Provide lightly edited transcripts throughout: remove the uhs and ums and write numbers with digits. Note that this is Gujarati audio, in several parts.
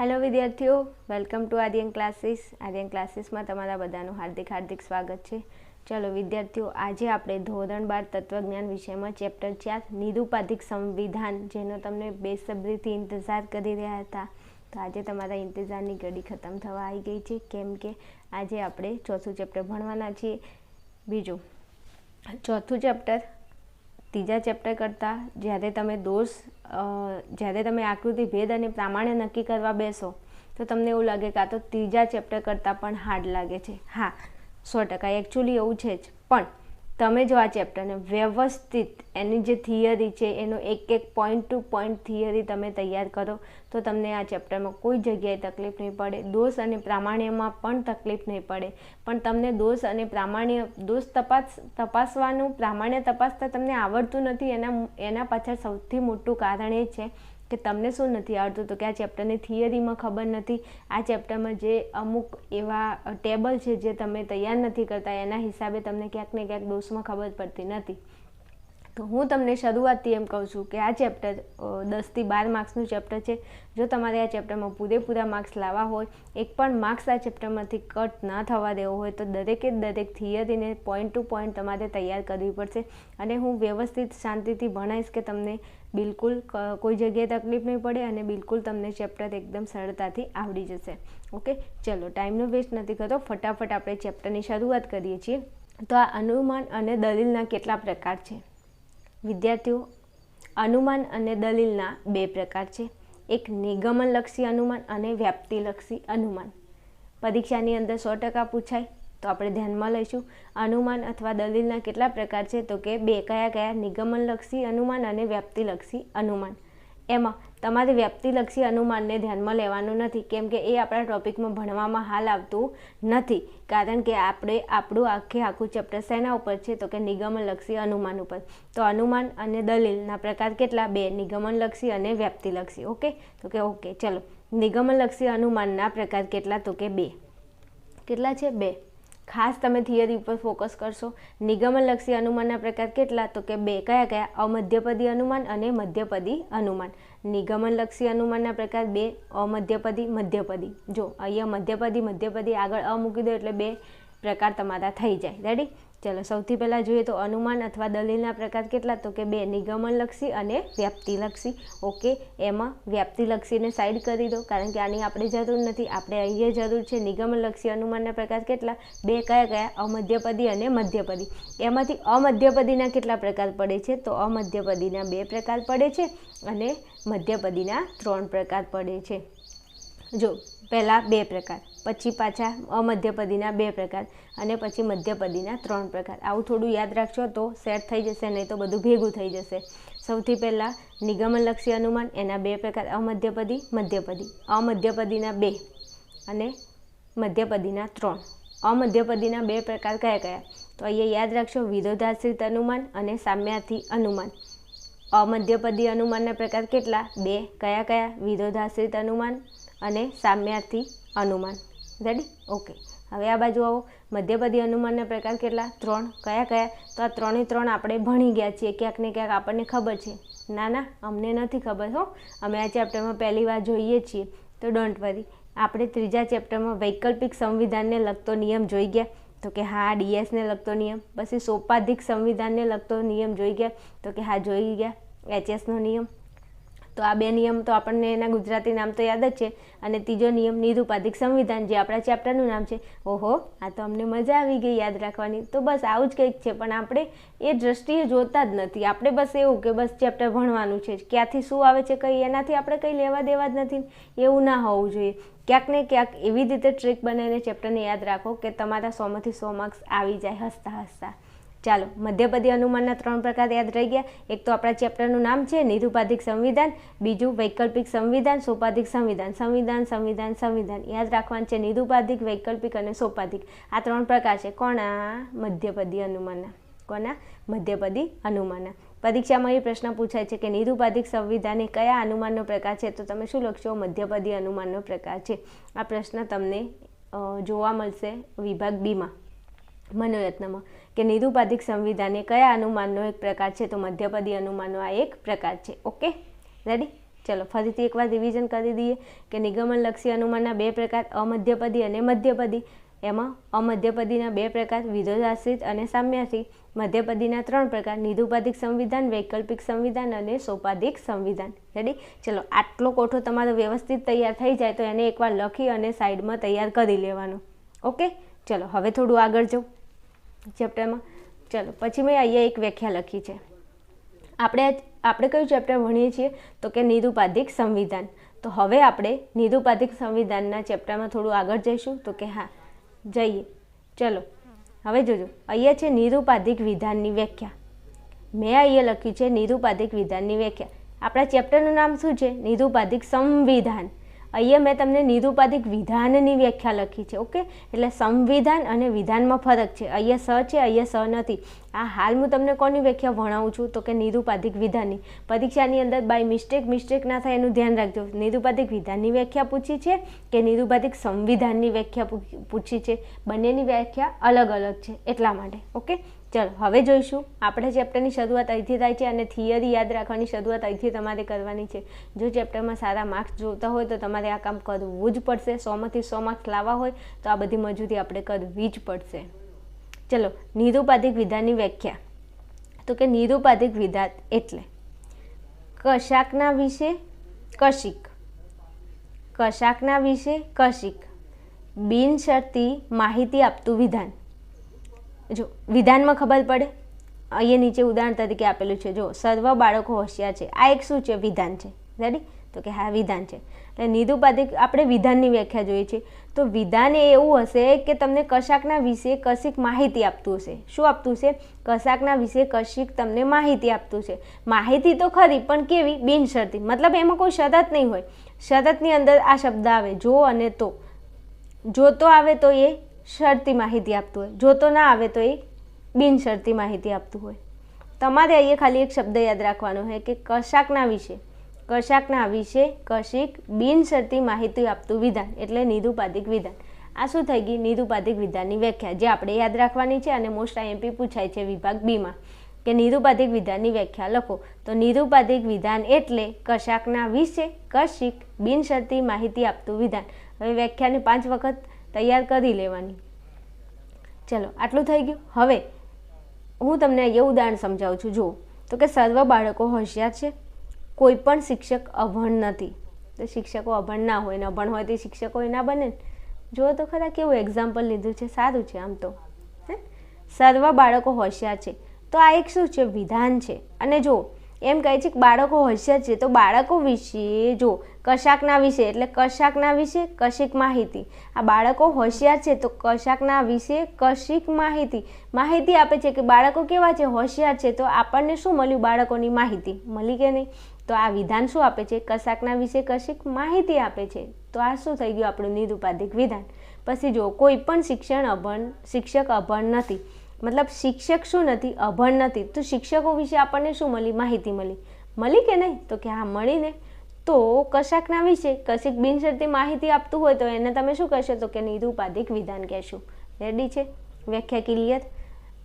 હેલો વિદ્યાર્થીઓ, welcome to Aryan Classes. Aryan ક્લાસીસમાં તમારા બધાનું હાર્દિક સ્વાગત છે. ચલો વિદ્યાર્થીઓ, આજે આપણે ધોરણ 12 તત્વજ્ઞાન વિષયમાં ચેપ્ટર 4 નિરુપાધિક સંવિધાન, જેનો તમને બેસબ્રીથી ઇંતજાર કરી રહ્યા હતા, તો આજે તમારા ઇંતજારની ઘડી ખતમ થવા આવી ગઈ છે, કેમ કે આજે આપણે ચોથું ચેપ્ટર ભણવાના છીએ. બીજું ચોથું ચેપ્ટર ત્રીજા ચેપ્ટર કરતાં જ્યારે તમે આકૃતિ ભેદ અને પ્રામાણ્ય નક્કી કરવા બેસો તો તમને એવું લાગે કે આ તો ત્રીજા ચેપ્ટર કરતાં પણ હાર્ડ લાગે છે. હા, 100% એકચ્યુઅલી એવું છે જ. પણ તમે જો આ ચેપ્ટરને વ્યવસ્થિત એની જે થિયરી છે એનો એક પોઈન્ટ ટુ પોઈન્ટ થિયરી તમે તૈયાર કરો તો તમને આ ચેપ્ટરમાં કોઈ જગ્યાએ તકલીફ નહીં પડે. દોષ અને પ્રામાણ્યમાં પણ તકલીફ નહીં પડે. પણ તમને દોષ તપાસવાનું, પ્રામાણ્ય તપાસતા તમને આવડતું નથી. એના પાછળ સૌથી મોટું કારણ એ છે કે તમને શું નથી આવડતું, તો કે આ ચેપ્ટરની થિયરીમાં ખબર નથી. આ ચેપ્ટરમાં જે અમુક એવા ટેબલ છે જે તમે તૈયાર નથી કરતા, એના હિસાબે તમને ક્યાંક ને ક્યાંક દોષમાં ખબર પડતી નથી. તો હું તમને શરૂઆતથી એમ કહું છું કે આ ચેપ્ટર 10 થી 12 માર્ક્સનું ચેપ્ટર છે. જો તમારે આ ચેપ્ટરમાં પૂરેપૂરા માર્ક્સ લાવવા હોય, એક પણ માર્ક્સ આ ચેપ્ટરમાંથી કટ ના થવા દેવો હોય, તો દરેકે દરેક થિયરીને પોઈન્ટ ટુ પોઈન્ટ તમારે તૈયાર કરવી પડશે. અને હું વ્યવસ્થિત શાંતિથી ભણાવીશ કે તમને બિલકુલ કોઈ જગ્યાએ તકલીફ નહીં પડે અને બિલકુલ તમને ચેપ્ટર એકદમ સરળતાથી આવડી જશે. ઓકે, ચલો ટાઈમનો વેસ્ટ નથી કરતો, ફટાફટ આપણે ચેપ્ટરની શરૂઆત કરીએ છીએ. તો આ અનુમાન અને દલીલના કેટલા પ્રકાર છે વિદ્યાર્થીઓ? અનુમાન અને દલીલના બે પ્રકાર છે. એક નિગમનલક્ષી અનુમાન અને વ્યાપ્તિલક્ષી અનુમાન. પરીક્ષાની અંદર 100% પૂછાય, તો આપણે ધ્યાનમાં લઈશું. અનુમાન અથવા દલીલના કેટલા પ્રકાર છે, તો કે બે. કયા? નિગમનલક્ષી અનુમાન અને વ્યાપ્તિલક્ષી અનુમાન. એમાં તમારે વ્યાપ્તિલક્ષી અનુમાનને ધ્યાનમાં લેવાનું નથી, કેમ કે એ આપણા ટોપિકમાં ભણવામાં હાલ આવતું નથી. કારણ કે આપણું આખું ચેપ્ટર શેના ઉપર છે, તો કે નિગમનલક્ષી અનુમાન ઉપર. તો અનુમાન અને દલીલના પ્રકાર કેટલા? બે. નિગમનલક્ષી અને વ્યાપ્તિલક્ષી. ઓકે, તો કે ઓકે, ચલો. નિગમનલક્ષી અનુમાનના પ્રકાર કેટલા? તો કે બે. કેટલા છે? બે. ખાસ તમે થિયરી ઉપર ફોકસ કરશો. નિગમનલક્ષી અનુમાનના પ્રકાર કેટલા? તો કે બે. કયા? અમધ્યપદી અનુમાન અને મધ્યપદી અનુમાન. નિગમનલક્ષી અનુમાનના પ્રકાર બે. અમધ્યપદી, મધ્યપદી. જો અહીંયા મધ્યપદી આગળ મૂકી દો એટલે બે પ્રકાર તમારા થઈ જાય. રેડી? ચલો, સૌથી પહેલાં જોઈએ તો અનુમાન અથવા દલીલના પ્રકાર કેટલા? તો કે બે. નિગમનલક્ષી અને વ્યાપ્તિલક્ષી. ઓકે, એમાં વ્યાપ્તિલક્ષીને સાઈડ કરી દો, કારણ કે આની આપણે જરૂર નથી. આપણે અહીંયા જરૂર છે નિગમનલક્ષી અનુમાનના પ્રકાર કેટલા? બે. કયા? અમધ્યપદી અને મધ્યપદી. એમાંથી અમધ્યપદીના કેટલા પ્રકાર પડે છે? તો અમધ્યપદીના બે પ્રકાર પડે છે અને મધ્યપદીના 3 પ્રકાર પડે છે. જો પહેલાં બે પ્રકાર, પછી પાછા અમધ્યપદીના બે પ્રકાર અને પછી મધ્યપદીના 3 પ્રકાર. આવું થોડું યાદ રાખશો તો સેટ થઈ જશે, નહીં તો બધું ભેગું થઈ જશે. સૌથી પહેલાં નિગમનલક્ષી અનુમાન, એના બે પ્રકાર: અમધ્યપદી, મધ્યપદી. અમધ્યપદીના બે અને મધ્યપદીના 3. અમધ્યપદીના બે પ્રકાર કયા? તો અહીંયા યાદ રાખશો: વિરોધાશ્રિત અનુમાન અને સામ્યાર્થી અનુમાન. અમધ્યપદી અનુમાનના પ્રકાર કેટલા? બે. કયા? વિરોધાશ્રિત અનુમાન અને સામ્યાર્થી અનુમાન. રેડી? ઓકે, હવે આ બાજુ આવો. મધ્યપદી અનુમાનના પ્રકાર કેટલા? 3. કયા? તો આ 3 આપણે ભણી ગયા છીએ, ક્યાંક ને ક્યાંક આપણને ખબર છે. ના, અમને નથી ખબર હો, અમે આ ચેપ્ટરમાં પહેલી વાર જોઈએ છીએ, તો ડોન્ટ વરી. આપણે ત્રીજા ચેપ્ટરમાં વૈકલ્પિક સંવિધાનને લગતો નિયમ જોઈ ગયા, તો કે હા, ડીએસને લગતો નિયમ. પછી સોપાધિક સંવિધાનને લગતો નિયમ જોઈ ગયા, તો કે હા, જોઈ ગયા, એચએસનો નિયમ. તો આ બે નિયમ તો આપણને એના ગુજરાતી નામ તો યાદ જ છે. અને ત્રીજો નિયમ નિરુપાધિક સંવિધાન, જે આપણા ચેપ્ટરનું નામ છે. ઓહો, આ તો અમને મજા આવી ગઈ યાદ રાખવાની. તો બસ આવું જ કંઈક છે, પણ આપણે એ દ્રષ્ટિએ જોતા જ નથી. આપણે બસ એવું કે બસ ચેપ્ટર ભણવાનું છે, ક્યાંથી શું આવે છે કંઈ એનાથી આપણે કંઈ લેવા દેવા જ નથી. એવું ના હોવું જોઈએ. ક્યાંક ને ક્યાંક એવી રીતે ટ્રીક બનાવીને ચેપ્ટરને યાદ રાખો કે તમારા 100માંથી 100 માર્ક્સ આવી જાય હસતા. ચાલો, મધ્યપદી અનુમાનના 3 પ્રકાર યાદ રહી ગયા. એક તો આપણા ચેપ્ટરનું નામ છે નિરુપાધિક સંવિધાન, બીજું વૈકલ્પિક સંવિધાન, સોપાધિક સંવિધાન. સંવિધાન યાદ રાખવાનું છે. નિરુપાધિક, વૈકલ્પિક અને સોપાધિક, આ 3 પ્રકાર છે. કોના? મધ્યપદી અનુમાનના. કોના? મધ્યપદી અનુમાનના. પરીક્ષામાં એ પ્રશ્ન પૂછાય છે કે નિરુપાધિક સંવિધાન એ કયા અનુમાનનો પ્રકાર છે? તો તમે શું લખશો? મધ્યપદી અનુમાનનો પ્રકાર છે. આ પ્રશ્ન તમને જોવા મળશે વિભાગ બીમાં, મનોરત્નમાં, કે નિરુપાધિક સંવિધાન એ કયા અનુમાનનો એક પ્રકાર છે? તો મધ્યપદી અનુમાનનો આ એક પ્રકાર છે. Okay, ready? ચલો ફરીથી એકવાર રિવિઝન કરી દઈએ કે નિગમનલક્ષી અનુમાનના 2 પ્રકાર, અમધ્યપદી અને મધ્યપદી. એમાં અમધ્યપદીના 2 પ્રકાર, વિરોધાશ્રિત અને સામ્યાશ્રિત. મધ્યપદીના 3 પ્રકાર, નિરુપાધિક સંવિધાન, વૈકલ્પિક સંવિધાન અને સોપાધિક સંવિધાન. રેડી? ચલો આટલો કોઠો તમારો વ્યવસ્થિત તૈયાર થઈ જાય તો એને એકવાર લખી અને સાઈડમાં તૈયાર કરી લેવાનો. ઓકે, ચલો હવે થોડું આગળ જાઉં ચેપ્ટરમાં. ચલો પછી મેં અહીંયા એક વ્યાખ્યા લખી છે. આપણે કયું ચેપ્ટર ભણીએ છીએ તો કે નિરુપાધિક સંવિધાન. તો હવે આપણે નિરુપાધિક સંવિધાનના ચેપ્ટરમાં થોડું આગળ જઈશું તો કે હા જઈએ. ચલો હવે જોજો, અહીંયા છે નિરુપાધિક વિધાનની વ્યાખ્યા. મેં અહીંયા લખ્યું છે નિરુપાધિક વિધાનની વ્યાખ્યા. આપણા ચેપ્ટરનું નામ શું છે? નિરુપાધિક સંવિધાન. અહીંયા મેં તમને નિરુપાધિક વિધાનની વ્યાખ્યા લખી છે. ઓકે, એટલે સંવિધાન અને વિધાનમાં ફરક છે. અહીંયા સ છે, અહીંયા સ નથી. આ હાલ હું તમને કોની વ્યાખ્યા ભણાવું છું તો કે નિરુપાધિક વિધાનની. પરીક્ષાની અંદર બાય મિસ્ટેક ના થાય એનું ધ્યાન રાખજો. નિરુપાધિક વિધાનની વ્યાખ્યા પૂછી છે કે નિરુપાધિક સંવિધાનની વ્યાખ્યા પૂછી છે, બંનેની વ્યાખ્યા અલગ અલગ છે એટલા માટે. ઓકે, ચલો હવે જોઈશું. આપણે ચેપ્ટરની શરૂઆત અહીંથી થાય છે અને થિયરી યાદ રાખવાની શરૂઆત અહીંથી તમારે કરવાની છે. જો ચેપ્ટરમાં સારા માર્ક્સ જોતા હોય તો તમારે આ કામ કરવું જ પડશે. 100માંથી 100 માર્ક્સ લાવવા હોય તો આ બધી મજૂરી આપણે કરવી જ પડશે. ચલો નિરુપાધિક વિધાનની વ્યાખ્યા તો કે નિરુપાધિક વિધાન એટલે કશાકના વિશે કશિક, કશાકના વિશે કશિક, બિનશરતી માહિતી આપતું વિધાન. જો વિધાનમાં ખબર પડે, અહીંયા નીચે ઉદાહરણ તરીકે આપેલું છે. જો સર્વ બાળકો હોશિયાર છે, આ એક શું છે? વિધાન છે. રેડી? તો કે હા વિધાન છે. એટલે નિરુપાધિક આપણે વિધાનની વ્યાખ્યા જોઈએ છે. તો વિધાન એ એવું હશે કે તમને કશાકના વિશે કશીક માહિતી આપતું હશે. શું આપતું છે? કશાકના વિશે કશીક તમને માહિતી આપતું છે. માહિતી તો ખરી પણ કેવી? બિનશરતી. મતલબ એમાં કોઈ શરત નહીં હોય. શરતની અંદર આ શબ્દ આવે જો અને તો. જો તો આવે તો એ શરતી માહિતી આપતું હોય, જો તો ના આવે તો એ બિનશરતી માહિતી આપતું હોય. તમારે અહીંયા ખાલી એક શબ્દ યાદ રાખવાનો છે કે કશાકના વિશે, કશાકના વિશે કશીક બિનશરતી માહિતી આપતું વિધાન એટલે નિરુપાધિક વિધાન. આ શું થઈ ગઈ? નિરુપાધિક વિધાનની વ્યાખ્યા જે આપણે યાદ રાખવાની છે અને મોસ્ટ આઈએમપી પૂછાય છે વિભાગ બીમાં કે નિરુપાધિક વિધાનની વ્યાખ્યા લખો. તો નિરુપાધિક વિધાન એટલે કશાકના વિશે કશીક બિનશરતી માહિતી આપતું વિધાન. હવે વ્યાખ્યાને 5 વખત તૈયાર કરી લેવાની. ચલો આટલું થઈ ગયું. હવે હું તમને અહીંયા ઉદાહરણ સમજાવું છું. જુઓ તો કે સર્વ બાળકો હોશિયાર છે, કોઈ પણ શિક્ષક અભણ નથી. તો શિક્ષકો અભણ ના હોય ને અભણ હોય તો શિક્ષકો ના બને. જુઓ તો ખરા કેવું એક્ઝામ્પલ લીધું છે, સારું છે આમ તો. સર્વ બાળકો હોશિયાર છે તો આ એક શું છે? વિધાન છે. અને જો એમ કહે છે કે બાળકો હોશિયાર છે તો બાળકો વિશે જો કશાકના વિશે એટલે કશાકના વિશે કશીક માહિતી. આ બાળકો હોશિયાર છે તો કશાકના વિશે કશીક માહિતી આપે છે કે બાળકો કેવા છે? હોશિયાર છે. તો આપણને શું મળ્યું? બાળકોની માહિતી મળી કે નહીં? તો આ વિધાન શું આપે છે? કશાકના વિશે કશીક માહિતી આપે છે. તો આ શું થઈ ગયું? આપણું નિરુપાધિક વિધાન. પછી જો કોઈ પણ શિક્ષક અભણ નથી. મતલબ શિક્ષક શું નથી? અભણ નથી. તો શિક્ષકો વિશે આપણને શું મળી? માહિતી મળી કે નહીં? તો કે હા મળી ને. તો કશાકના વિશે કશીક બિનશરતી માહિતી આપતું હોય તો એને તમે શું કહેશો? તો કે નિરુપાધિક વિધાન કહેશું. રેડી છે? વ્યાખ્યા ક્લિયર?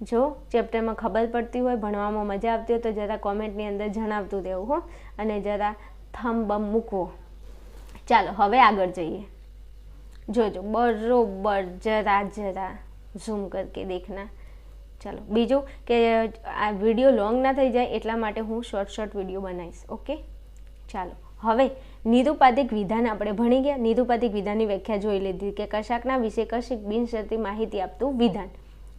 જો ચેપ્ટરમાં ખબર પડતી હોય, ભણવામાં મજા આવતી હોય તો જરા કોમેન્ટની અંદર જણાવતું રહેવું હો, અને જરા થંબ બમ મૂકવો. ચાલો હવે આગળ જઈએ. જોજો બરોબર જરા ઝૂમ કરકે દેખના. ચાલો બીજું કે આ વિડીયો લોંગ ના થઈ જાય એટલા માટે હું શોર્ટ વિડીયો બનાવીશ. ઓકે, ચાલો હવે નિરુપાધિક વિધાન આપણે ભણી ગયા. નિરુપાધિક વિધાનની વ્યાખ્યા જોઈ લીધી કે કશાકના વિશે કશીક બિનશરતી માહિતી આપતું વિધાન.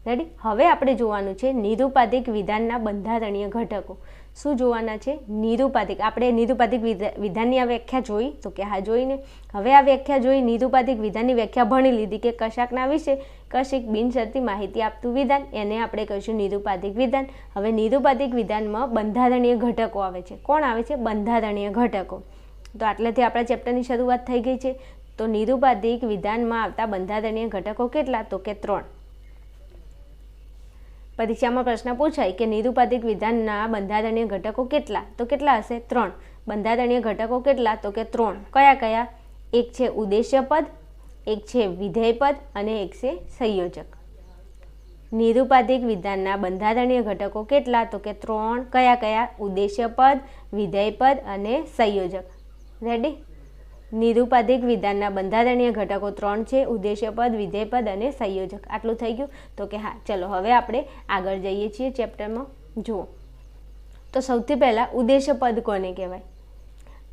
રેડી? હવે આપણે જોવાનું છે નિરુપાધિક વિધાનના બંધારણીય ઘટકો. શું જોવાના છે? નિરુપાધિક. આપણે નિરુપાધિક વિધાનની આ વ્યાખ્યા જોઈ તો કે હા જોઈને. હવે આ વ્યાખ્યા જોઈ, નિરુપાધિક વિધાનની વ્યાખ્યા ભણી લીધી કે કશાકના વિશે કશીક બિનશરતી માહિતી આપતું વિધાન, એને આપણે કહીશું નિરુપાધિક વિધાન. હવે નિરુપાધિક વિધાનમાં બંધારણીય ઘટકો આવે છે. કોણ આવે છે? બંધારણીય ઘટકો. તો આટલેથી આપણા ચેપ્ટરની શરૂઆત થઈ ગઈ છે. તો નિરુપાધિક વિધાનમાં આવતા બંધારણીય ઘટકો કેટલા? તો કે 3. પરીક્ષામાં પ્રશ્ન પૂછાય કે નિરુપાધિક વિધાનના બંધારણીય ઘટકો કેટલા? તો કેટલા હશે? 3. બંધારણીય ઘટકો કેટલા? તો કે 3. કયા? એક છે ઉદ્દેશ્ય પદ, એક છે વિધેય પદ અને એક છે સંયોજક. નિરુપાધિક વિધાનના બંધારણીય ઘટકો કેટલા? તો કે 3. કયા? ઉદ્દેશ્ય પદ, વિધેય પદ અને સંયોજક. રેડી? નિરુપાધિક વિધાનના બંધારણીય ઘટકો 3 છે, ઉદ્દેશ્ય પદ, વિધેય પદ અને સંયોજક. આટલું થઈ ગયું? તો કે હા. ચલો હવે આપણે આગળ જઈએ છીએ ચેપ્ટરમાં. જુઓ તો સૌથી પહેલાં ઉદ્દેશ્ય પદ કોને કહેવાય?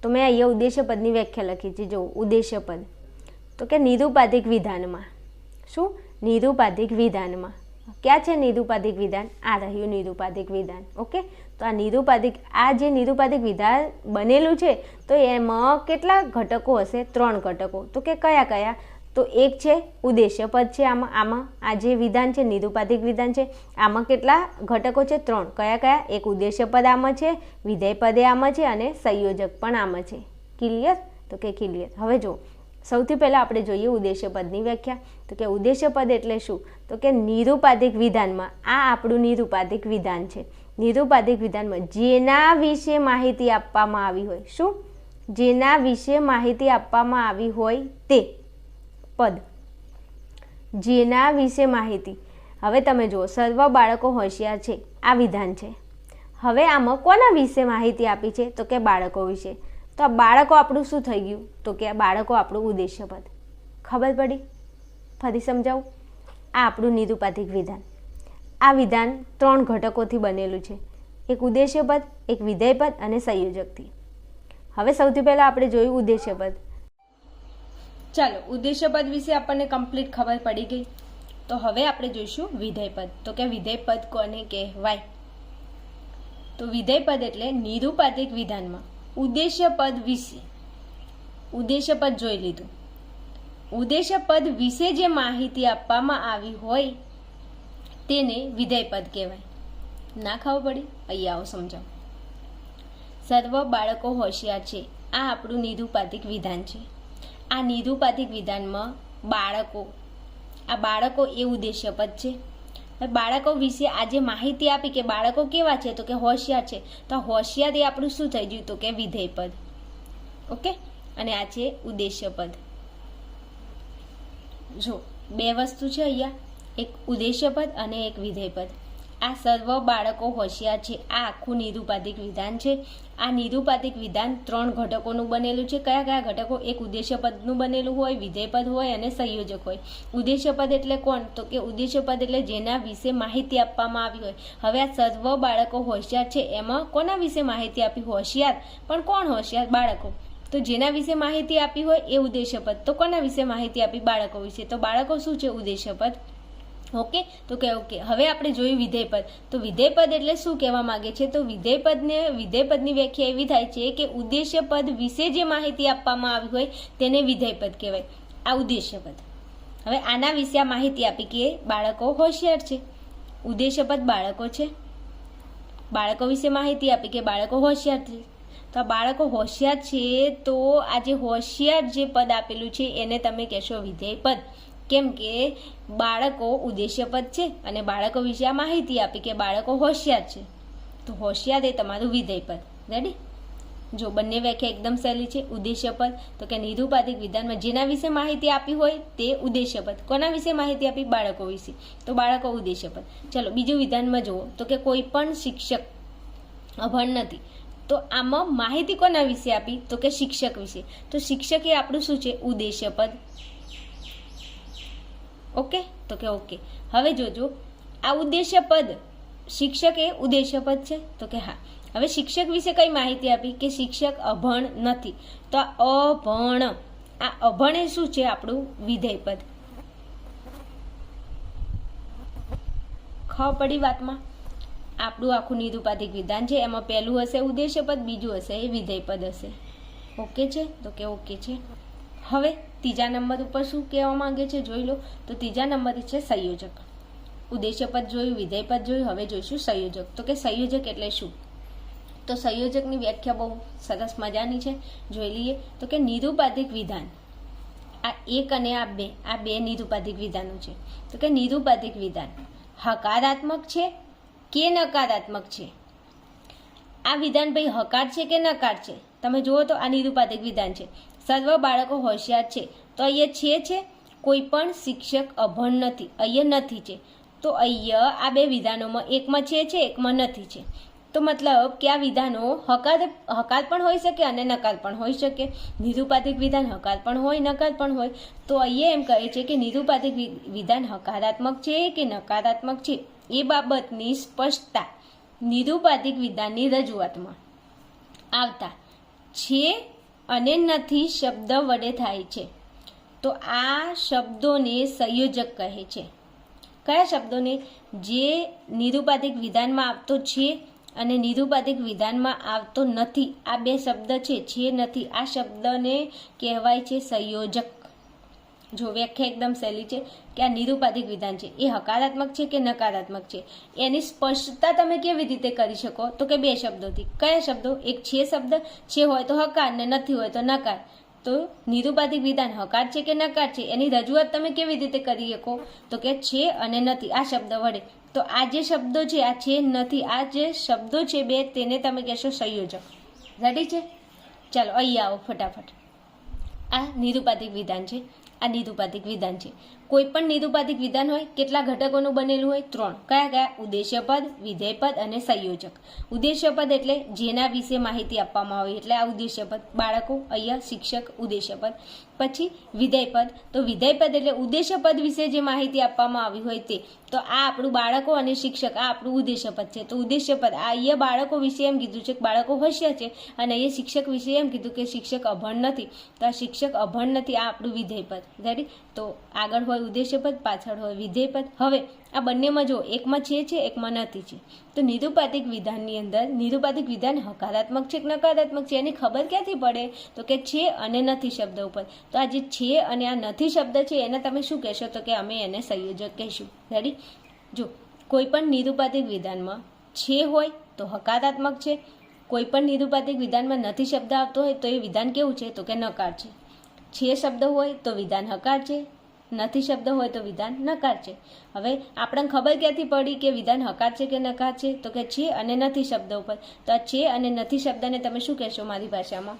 તો મેં અહીંયા ઉદ્દેશ્ય પદની વ્યાખ્યા લખી છે. જુઓ ઉદ્દેશ્ય પદ તો કે નિરુપાધિક વિધાનમાં. શું? નિરુપાધિક વિધાનમાં. ક્યાં છે નિરુપાધિક વિધાન? આ રહ્યું નિરુપાધિક વિધાન. ઓકે, તો આ જે નિરુપાધિક વિધાન બનેલું છે તો એમાં કેટલા ઘટકો હશે? 3 ઘટકો. તો કે કયા કયા? તો એક છે ઉદ્દેશ્ય પદ છે. આમાં આ જે વિધાન છે નિરુપાધિક વિધાન છે, આમાં કેટલા ઘટકો છે? 3. કયા કયા? એક ઉદ્દેશ્ય પદ આમાં છે, વિધેય પદ આમાં છે અને સંયોજક પણ આમાં છે. ક્લિયર? તો કે ક્લિયર. હવે જો સૌથી પહેલાં આપણે જોઈએ ઉદ્દેશ્ય પદની વ્યાખ્યા. તો કે ઉદ્દેશ્ય પદ એટલે શું? તો કે નિરુપાધિક વિધાનમાં, આ આપણું નિરુપાધિક વિધાન છે. નિરુપાધિક વિધાનમાં જેના વિશે માહિતી આપવામાં આવી હોય. શું? જેના વિશે માહિતી આપવામાં આવી હોય તે પદ. જેના વિશે માહિતી. હવે તમે જુઓ, સર્વ બાળકો હોશિયાર છે, આ વિધાન છે. હવે આમાં કોના વિશે માહિતી આપી છે? તો કે બાળકો વિશે. તો આ બાળકો આપણું શું થઈ ગયું? તો કે આ બાળકો આપણું ઉદ્દેશ્ય પદ. ખબર પડી? ફરી સમજાવું. આ આપણું નિરુપાધિક વિધાન. આ વિધાન 3 ઘટકોથી બનેલું છે. એક ઉદ્દેશ્ય પદ, એક વિધેય પદ અને સંયોજકથી. હવે સૌથી પહેલાં આપણે જોયું ઉદ્દેશ્ય પદ. ચાલો, ઉદ્દેશ્ય પદ વિશે આપણને કમ્પ્લીટ ખબર પડી ગઈ. તો હવે આપણે જોઈશું વિધેય પદ. તો કે વિધેય પદ કોને કહેવાય? તો વિધેય પદ એટલે નિરુપાધિક વિધાનમાં ઉદ્દેશ્ય પદ વિશે. ઉદ્દેશ્ય પદ જોઈ લીધું. ઉદ્દેશ્ય પદ વિશે જે માહિતી આપવામાં આવી હોય તેને વિધેય પદ કહેવાય. ના ખબર પડી? અહીંયા આવો સમજાવો. સર્વ બાળકો હોશિયાર છે, આ આપણું નિરુપાધિક વિધાન છે. આ નિરુપાધિક વિધાનમાં બાળકો એ ઉદ્દેશ્ય પદ છે. બાળકો વિશે આજે માહિતી આપી કે બાળકો કેવા છે? તો કે હોશિયાર છે. તો હોશિયાર એ આપણું શું થઈ ગયું? તો કે વિધેય પદ. ઓકે, અને આ છે ઉદ્દેશ્ય પદ. જો 2 વસ્તુ છે અહીંયા, એક ઉદ્દેશ્ય પદ અને એક વિધેય પદ. આ સર્વ બાળકો હોશિયાર છે, આ આખું નિરુપાધિક વિધાન છે. આ નિરુપાધિક વિધાન 3 ઘટકોનું બનેલું છે. કયા કયા ઘટકો? એક ઉદ્દેશ્ય પદનું બનેલું હોય, વિધેય પદ હોય અને સંયોજક હોય. ઉદ્દેશ્ય પદ એટલે કોણ? તો કે ઉદ્દેશ્ય પદ એટલે જેના વિશે માહિતી આપવામાં આવી હોય. હવે આ સર્વ બાળકો હોશિયાર છે, એમાં કોના વિશે માહિતી આપી? હોશિયાર. પણ કોણ હોશિયાર? બાળકો. તો જેના વિશે માહિતી આપી હોય એ ઉદ્દેશ્ય પદ. તો કોના વિશે માહિતી આપી? બાળકો વિશે. તો બાળકો શું છે? ઉદ્દેશ્ય પદ. ઓકે, તો કે ઓકે. હવે આપણે જોયું વિધેય પદ. તો વિધેય પદ એટલે શું કહેવા માંગે છે? તો વિધેય પદની વ્યાખ્યા એવી થાય છે કે ઉદ્દેશ્ય પદ વિશે જે માહિતી આપવામાં આવી હોય તેને વિધેય પદ કહેવાય. આ ઉદ્દેશ્ય પદ. હવે આના વિશે આ માહિતી આપી કે બાળકો હોશિયાર છે. ઉદ્દેશ્ય પદ બાળકો છે. બાળકો વિશે માહિતી આપી કે બાળકો હોશિયાર છે. તો આ બાળકો હોશિયાર છે, તો આ જે હોશિયાર જે પદ આપેલું છે એને તમે કહેશો વિધેય પદ. કેમ કે બાળકો ઉદ્દેશ્ય પદ છે અને બાળકો વિશે આ માહિતી આપી કે બાળકો હોશિયાર છે. તો હોશિયાર એ તમારું વિધેય પદ. રેડી? જો બંને વ્યાખ્યા એકદમ સહેલી છે. ઉદ્દેશ્ય પદ તો કે નિરુપાધિક વિધાનમાં જેના વિશે માહિતી આપી હોય તે ઉદ્દેશ્ય પદ. કોના વિશે માહિતી આપી? બાળકો વિશે. તો બાળકો ઉદ્દેશ્ય પદ. ચલો બીજું વિધાનમાં જુઓ. તો કે કોઈ પણ શિક્ષક અભણ નથી. તો આમાં માહિતી કોના વિશે આપી? તો કે શિક્ષક વિશે. તો શિક્ષક એ આપણું શું છે? ઉદ્દેશ્ય પદ. ઓકે, તો કે ઓકે. હવે જોજો, આ ઉદ્દેશ્ય પદ, શિક્ષક એ ઉદ્દેશ્ય પદ છે. તો કે હા. હવે શિક્ષક વિશે કઈ માહિતી આપી? કે શિક્ષક અભણ નથી. તો આ અભણ એ શું છે? આપણું વિધેય પદ. ખબર પડી વાતમાં? આપણું આખું નિરુપાધિક વિધાન છે, એમાં પહેલું હશે ઉદ્દેશ્ય પદ, બીજું હશે એ વિધેય પદ હશે. ઓકે છે? તો કે ઓકે છે. હવે ત્રીજા નંબર ઉપર શું કહેવા માંગે છે જોઈ લો. તો ત્રીજા નંબર છે સંયોજક. ઉદ્દેશ્ય પદ જોયું, વિધેય પદ જોયું, હવે જોઈશું સંયોજક. તો કે સંયોજક એટલે શું? તો સંયોજકની વ્યાખ્યા બહુ સરસ મજાની છે, જોઈ લઈએ. તો કે નિરુપાધિક વિધાન, આ એક અને આ બે નિરુપાધિક વિધાનો છે. તો કે નિરુપાધિક વિધાન હકારાત્મક છે કે નકારાત્મક છે? આ વિધાન ભાઈ હકાર છે કે નકાર છે? તમે જુઓ તો આ નિરુપાધિક વિધાન છે. સર્વ બાળકો હોશિયાર છે, તો અહીંયા છે કોઈ પણ શિક્ષક અભણ નથી, અહીંયા નથી છે. તો અહીંયા આ બે વિધાનોમાં એકમાં છે એકમાં નથી છે. તો મતલબ કે આ વિધાનો હકાર પણ હોઈ શકે અને નકાર પણ હોઈ શકે. નિરુપાધિક વિધાન હકાર પણ હોય, નકાર પણ હોય. તો અહીંયા એમ કહે છે કે નિરુપાધિક વિધાન હકારાત્મક છે કે નકારાત્મક છે એ બાબતની સ્પષ્ટતા નિરુપાધિક વિધાનની રજૂઆતમાં આવતા છે અને નથી શબ્દ વડે થાય છે. તો આ શબ્દોને સંયોજક કહે છે. કયા શબ્દોને? જે નિરુપાધિક વિધાનમાં આવતો છે અને નિરુપાધિક વિધાનમાં આવતો નથી. આ બે શબ્દ છે નથી, આ શબ્દને કહેવાય છે સંયોજક. જો વ્યાખ્યા એકદમ સહેલી છે કે આ નિરુપાધિક વિધાન છે એ હકારાત્મક છે કે નકારાત્મક છે એની સ્પષ્ટતા તમે કેવી રીતે કરી શકો? તો કે બે શબ્દોથી. કયા શબ્દો? એક છે શબ્દ, છે હોય તો હકાર ને નથી હોય તો નકાર. તો નિરુપાધિક વિધાન હકાર છે કે નકાર છે એની રજૂઆત તમે કેવી રીતે કરી શકો? તો કે છે અને નથી આ શબ્દ વડે. તો આ જે શબ્દો છે, આ છે નથી, આ જે શબ્દો છે બે, તેને તમે કહેશો સંયોજક. રેડી છે? ચાલો અહીંયા આવો ફટાફટ. આ નિરુપાધિક વિધાન છે, આ નિરુપાધિક વિધાન છે. કોઈ પણ નિરુપાધિક વિધાન હોય કેટલા ઘટકોનું બનેલું હોય? 3. કયા કયા? ઉદ્દેશ્ય પદ, વિધેય પદ અને સંયોજક. ઉદ્દેશ્ય પદ એટલે જેના વિશે માહિતી આપવામાં આવે એટલે આ ઉદ્દેશ્ય પદ. બાળકો, અહીંયા શિક્ષક, ઉદ્દેશ્ય પદ. પછી વિધેય પદ. તો વિધેય પદ એટલે ઉદ્દેશ્ય પદ વિશે જે માહિતી આપવામાં આવી હોય તે. તો આ આપણું બાળકો અને શિક્ષક, આ આપણું ઉદ્દેશ્ય પદ છે. તો ઉદ્દેશ્ય પદ આ અહીંયા બાળકો વિશે એમ કીધું છે કે બાળકો હોશિયાર છે અને અહીંયા શિક્ષક વિશે એમ કીધું કે શિક્ષક અભણ નથી. તો આ શિક્ષક અભણ નથી, આ આપણું વિધેય પદ. રેડી? તો આગળ હોય ઉદ્દેશ્ય પદ, પાછળ હોય વિધેય પદ. હવે આ બંનેમાં જો એકમાં છે એકમાં નથી છે. તો નિરુપાધિક વિધાનની અંદર નિરુપાધિક વિધાન હકારાત્મક છે કે નકારાત્મક છે એની ખબર ક્યાંથી પડે? તો કે છે અને નથી શબ્દ ઉપર. તો આ જે છે અને આ નથી શબ્દ છે એને તમે શું કહેશો? તો કે અમે એને સંયોજક કહીશું. રેડી? જો કોઈ પણ નિરુપાધિક વિધાનમાં છે હોય તો હકારાત્મક છે, કોઈ પણ નિરુપાધિક વિધાનમાં નથી શબ્દ આવતો હોય તો એ વિધાન કેવું છે? તો કે નકાર છે. શબ્દ હોય તો વિધાન હકાર છે, નથી શબ્દ હોય તો વિધાન નકાર છે. હવે આપણને ખબર ક્યાંથી પડી કે વિધાન હકાર છે કે નકાર છે? તો કે છે અને નથી શબ્દ ઉપર. તો આ છે અને નથી શબ્દને તમે શું કહેશો મારી ભાષામાં?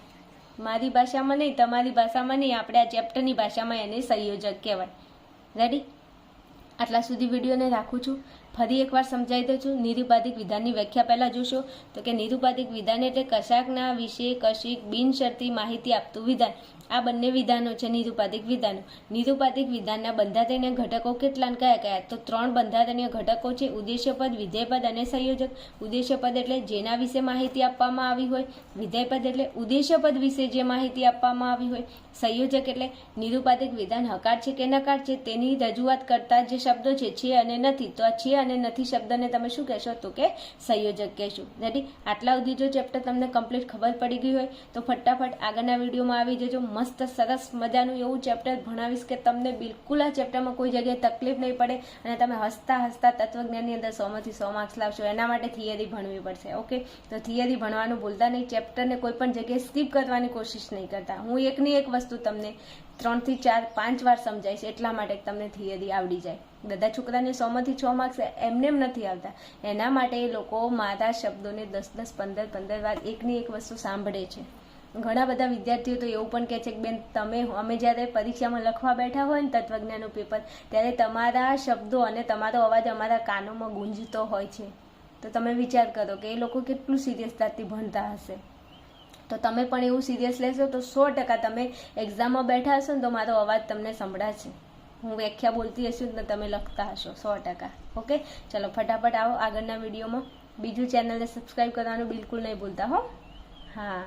મારી ભાષામાં નહીં, તમારી ભાષામાં નહીં, આપણે આ ચેપ્ટરની ભાષામાં એને સંયોજક કહેવાય. રેડી? આટલા સુધી વિડીયોને રાખું છું. ફરી એકવાર સમજાવી દઉં છું. નિરુપાધિક વિધાનની વ્યાખ્યા પહેલાં જોશો તો કે નિરુપાધિક વિધાન એટલે કશાકના વિશે કશીક બિનશરતી માહિતી આપતું વિધાન. આ બંને વિધાનો છે નિરુપાધિક વિધાનો. નિરુપાધિક વિધાનના બંધારણીય ઘટકો કેટલા કયા કયા? તો 3 બંધારણીય ઘટકો છે. ઉદ્દેશ્ય પદ, વિધેય પદ અને સંયોજક. ઉદ્દેશ્ય પદ એટલે જેના વિશે માહિતી આપવામાં આવી હોય. વિધેય પદ એટલે ઉદ્દેશ્ય પદ વિશે જે માહિતી આપવામાં આવી હોય. સંયોજક એટલે નિરુપાધિક વિધાન હકાર છે કે નકાર છે તેની રજૂઆત કરતા જે શબ્દો છે અને નથી. તો આ છે અને નથી શબ્દને તમે શું કહેશો? તો કે સંયોજક કહેશું. રેડી? આટલા સુધી જો ચેપ્ટર તમને કમ્પ્લીટ ખબર પડી ગઈ હોય તો ફટાફટ આગળના વિડીયોમાં આવી જજો. મસ્ત સરસ મજાનું એવું ચેપ્ટર ભણાવીશ કે તમને બિલકુલ આ ચેપ્ટરમાં કોઈ જગ્યાએ તકલીફ નહીં પડે અને તમે હસતા હસતા તત્વજ્ઞાનની અંદર 100 માંથી 100 માર્ક્સ લાવશો. એના માટે થિયરી ભણવી પડશે. ઓકે? તો થિયરી ભણવાનું ભૂલતા નહીં. ચેપ્ટરને કોઈ પણ જગ્યાએ સ્કીપ કરવાની કોશિશ નહીં કરતા. હું એકની એક વસ્તુ તમને 3 થી 4 5 વાર સમજાવીશ એટલા માટે તમને થિયરી આવડી જાય. બધા છોકરાને 100 માંથી 6 માર્ક્સ એમને એમ નથી આવતા. એના માટે એ લોકો મારા શબ્દોને 10 15 વાર એકની એક વસ્તુ સાંભળે છે. ઘણા બધા વિદ્યાર્થીઓ તો એવું પણ કહે છે કે બેન અમે જ્યારે પરીક્ષામાં લખવા બેઠા હોય ને તત્વજ્ઞાનનું પેપર ત્યારે તમારા શબ્દો અને તમારો અવાજ અમારા કાનોમાં ગુંજતો હોય છે. તો તમે વિચાર કરો કે એ લોકો કેટલું સિરિયસતાથી ભણતા હશે. તો તમે પણ એવું સિરિયસ લેશો તો 100% તમે એક્ઝામમાં બેઠા હશો ને તો મારો અવાજ તમને સંભળાશે. હું વ્યાખ્યા બોલતી હશું ને તમે લખતા હશો 100%. ઓકે? ચલો ફટાફટ આવો આગળના વિડીયોમાં. બીજું ચેનલને સબસ્ક્રાઈબ કરવાનું બિલકુલ નહીં ભૂલતા હો. હા.